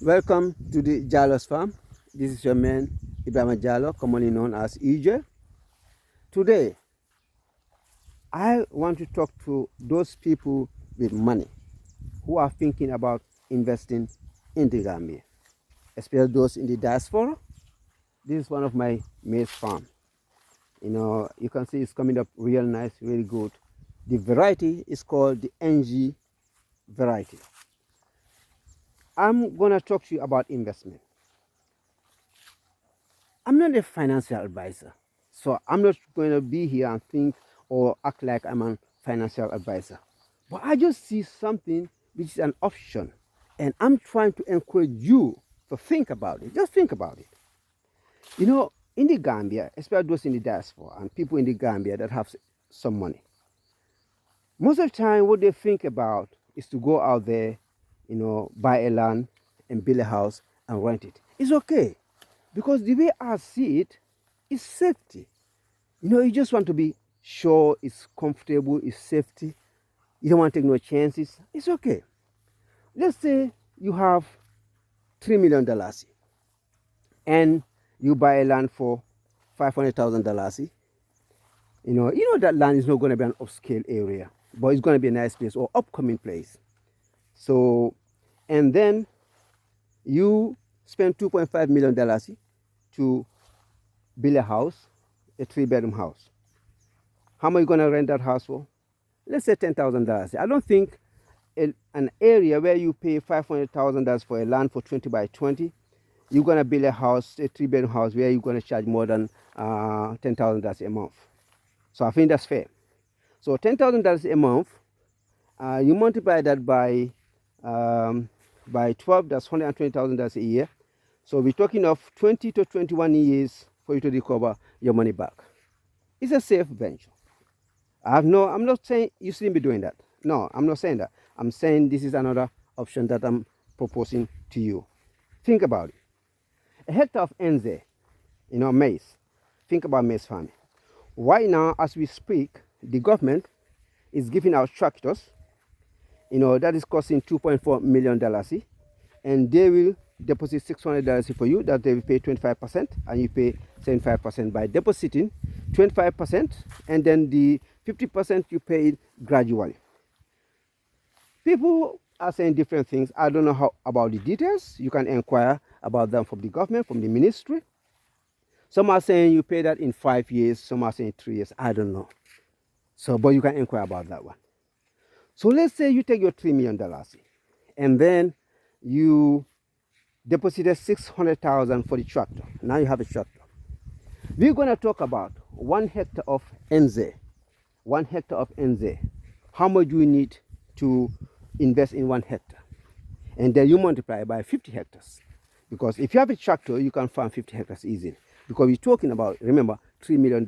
Welcome to the Jalos farm. This is your man Ibrahim Jalo, commonly known as EJ. Today, I want to talk to those people with money who are thinking about investing in the Gambia, especially those in the diaspora. This is one of my maize farm. You can see it's coming up real nice, really good. The variety is called the NG variety. I'm gonna talk to you about investment. I'm not a financial advisor, so I'm not going to be here and think or act like I'm a financial advisor. But I just see something which is an option, and I'm trying to encourage you to think about it. Just think about it. In the Gambia, especially those in the diaspora and people in the Gambia that have some money, most of the time what they think about is to go out there, buy a land and build a house and rent it. It's okay. Because the way I see it is safety. You just want to be sure it's comfortable, it's safety. You don't want to take no chances. It's okay. Let's say you have $3 million and you buy a land for $500,000. That land is not going to be an upscale area, but it's going to be a nice place or upcoming place. So, and then you spend $2.5 million to build a house, a 3-bedroom house. How much are you going to rent that house for? Let's say $10,000. I don't think an area where you pay $500,000 for a land for 20 by 20, you're going to build a house, a 3-bedroom house, where you're going to charge more than $10,000 a month. So I think that's fair. So $10,000 a month, you multiply that by 12, that's $120,000 a year. So we're talking of 20 to 21 years for you to recover your money back. It's a safe venture. I'm not saying you shouldn't be doing that. No, I'm not saying that. I'm saying this is another option that I'm proposing to you. Think about it. A hectare of NZ, maize. Think about maize farming. Right now, as we speak, the government is giving out tractors, that is costing $2.4 million, and they will deposit $600 for you, that they will pay 25%, and you pay 75% by depositing 25%, and then the 50% you pay it gradually. People are saying different things. I don't know how about the details. You can inquire about them from the government, from the ministry. Some are saying you pay that in 5 years. Some are saying 3 years. I don't know. So, but you can inquire about that one. So let's say you take your $3 million and then you deposited $600,000 for the tractor. Now you have a tractor. We're going to talk about 1 hectare of NZ. 1 hectare of NZ. How much do you need to invest in 1 hectare? And then you multiply by 50 hectares. Because if you have a tractor, you can farm 50 hectares easily. Because we're talking about, remember, $3 million.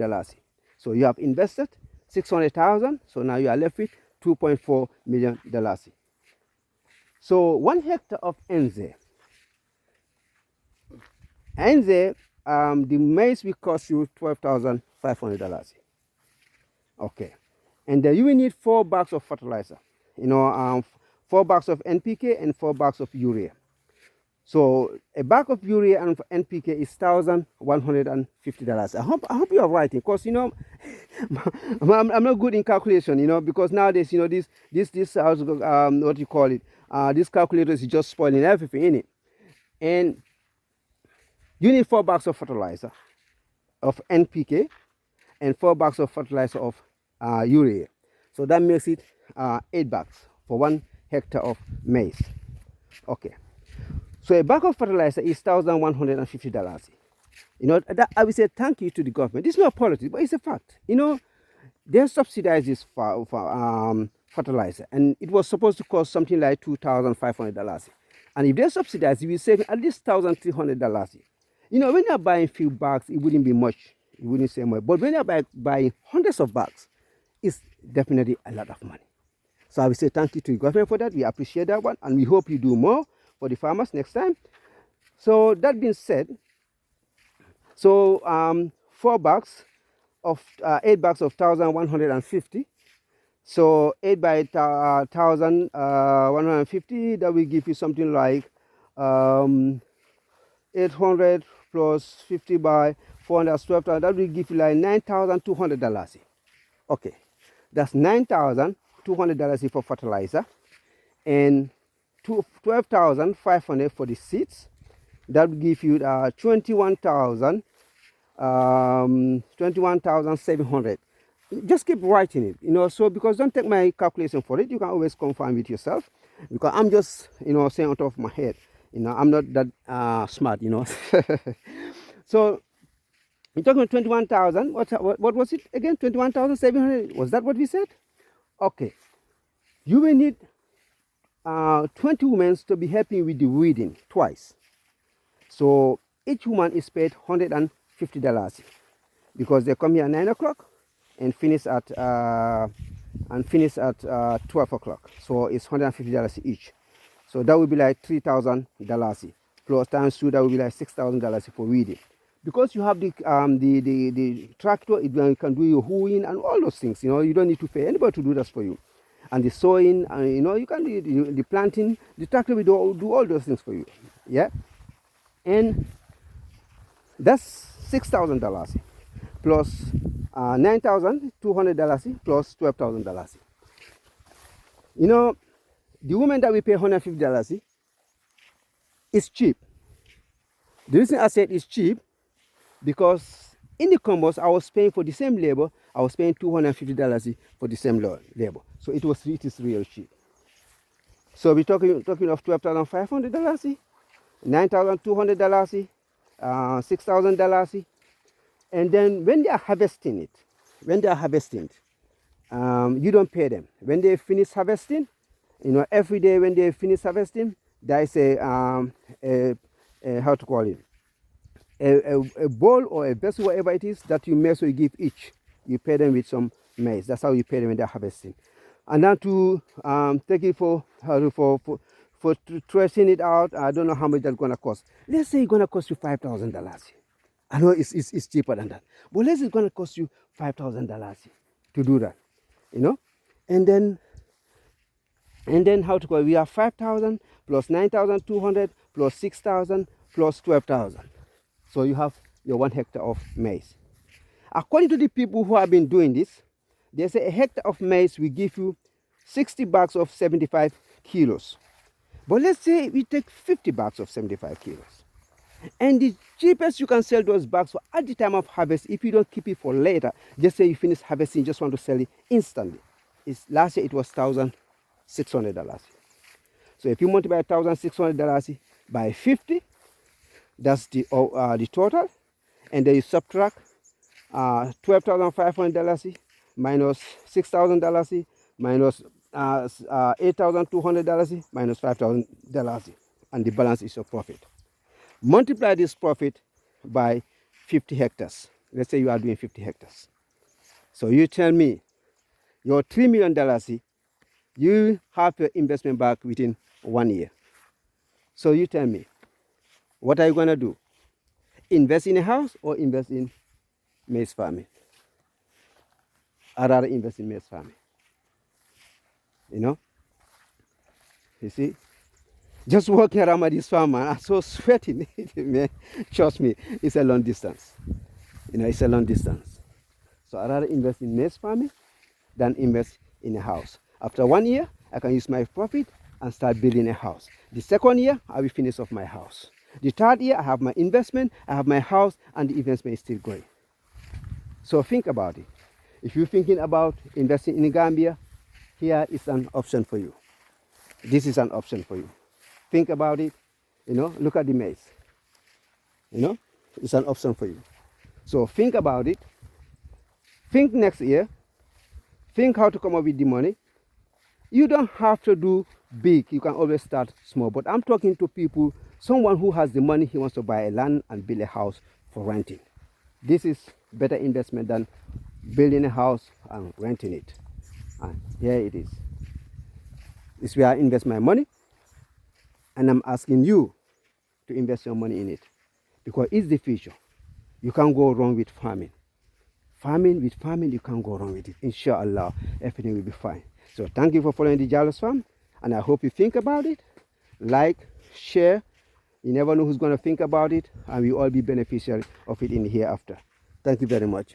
So you have invested $600,000. So now you are left with $2.4 million. So 1 hectare of NZ. NZ, the maize will cost you $12,500. Okay. And then you will need 4 bags of fertilizer. 4 bags of NPK and 4 bags of urea. So a bag of urea and NPK is $1,150. I hope you are writing, because I'm not good in calculation, because nowadays this what you call it, this calculator is just spoiling everything in it. And you need 4 bags of fertilizer of NPK and 4 bags of fertilizer of urea. So that makes it 8 bags for 1 hectare of maize. Okay. So a bag of fertilizer is $1,150. That I will say thank you to the government. It's not politics, but it's a fact. They subsidize this for fertilizer, and it was supposed to cost something like $2,500. And if they subsidize, you will save at least $1,300. When you're buying few bags, it wouldn't be much. You wouldn't say much. But when you're buying hundreds of bags, it's definitely a lot of money. So I will say thank you to the government for that. We appreciate that one, and we hope you do more for the farmers next time. So that being said, 4 bags of 8 bags of 1,150. So 8 by 1,150, that will give you something like 800 plus 50 by 400, 12,000. That will give you like $9,200. Okay, that's $9,200 for fertilizer, and 12,500 for the seeds. That will give you 21,700. Just keep writing it, so because don't take my calculation for it, you can always confirm it yourself, because I'm just, saying on top of my head, I'm not that smart, So we're talking about 21,000. What was it again? 21,700. Was that what we said? Okay. You will need 20 women to be helping with the weeding twice. So each woman is paid $150 because they come here at 9 o'clock and finish at 12 o'clock. So it's $150 each. So that would be like $3,000 plus times 2. That would be like $6,000 for weeding. Because you have the tractor, it can do your hoeing and all those things. You don't need to pay anybody to do that for you. And the sowing, and you can do the planting. The tractor will do all those things for you. Yeah, and that's $6,000 plus $9,200 plus $12,000. The woman that we pay $150 is cheap. The reason I said it's cheap, because in the combos I was paying for the same labor, I was paying $250 for the same labor. So it is real cheap. So we're talking of $12,500, $9,200, $6,000, and then when they are harvesting it, you don't pay them. When they finish harvesting, every day when they finish harvesting, there is a how to call it, a bowl or a vessel, whatever it is, that you make, so you give each. You pay them with some maize. That's how you pay them when they're harvesting. And then to take it for threshing it out, I don't know how much that's gonna cost. Let's say it's gonna cost you $5,000. I know it's cheaper than that, but let's say it's gonna cost you $5,000 to do that, and then how to call it? We have 5,000 plus 9,200 plus 6,000 plus 12,000. So you have your 1 hectare of maize. According to the people who have been doing this, they say a hectare of maize will give you 60 bags of 75 kilos. But let's say we take 50 bags of 75 kilos. And the cheapest you can sell those bags for at the time of harvest, if you don't keep it for later, just say you finish harvesting, just want to sell it instantly. Last year it was $1,600. So if you multiply $1,600 by 50, that's the total, and then you subtract $12,500 minus $6,000 minus $8,200 minus $5,000, and the balance is your profit. Multiply this profit by 50 hectares. Let's say you are doing 50 hectares. So you tell me your $3 million, you have your investment back within 1 year. So you tell me, what are you going to do? Invest in a house or invest in maize farming? I'd rather invest in maize farming. You see? Just walking around by this farm, man, I'm so sweating. Man, trust me, it's a long distance. It's a long distance. So I'd rather invest in maize farming than invest in a house. After 1 year, I can use my profit and start building a house. The second year, I will finish off my house. The third year, I have my investment, I have my house, and the investment is still going. So think about it. If you're thinking about investing in Gambia, here is an option for you. This is an option for you. Think about it. Look at the maize. It's an option for you. So think about it. Think next year. Think how to come up with the money. You don't have to do big. You can always start small. But I'm talking to people, someone who has the money, he wants to buy a land and build a house for renting. This is better investment than building a house and renting it. And here it is. This is where I invest my money. And I'm asking you to invest your money in it, because it's the future. You can't go wrong with farming. With farming, you can't go wrong with it. Inshallah, everything will be fine. So thank you for following the Jalos Farm, and I hope you think about it. Like, share, You never know who's going to think about it, and we all be beneficiary of it in the hereafter. Thank you very much.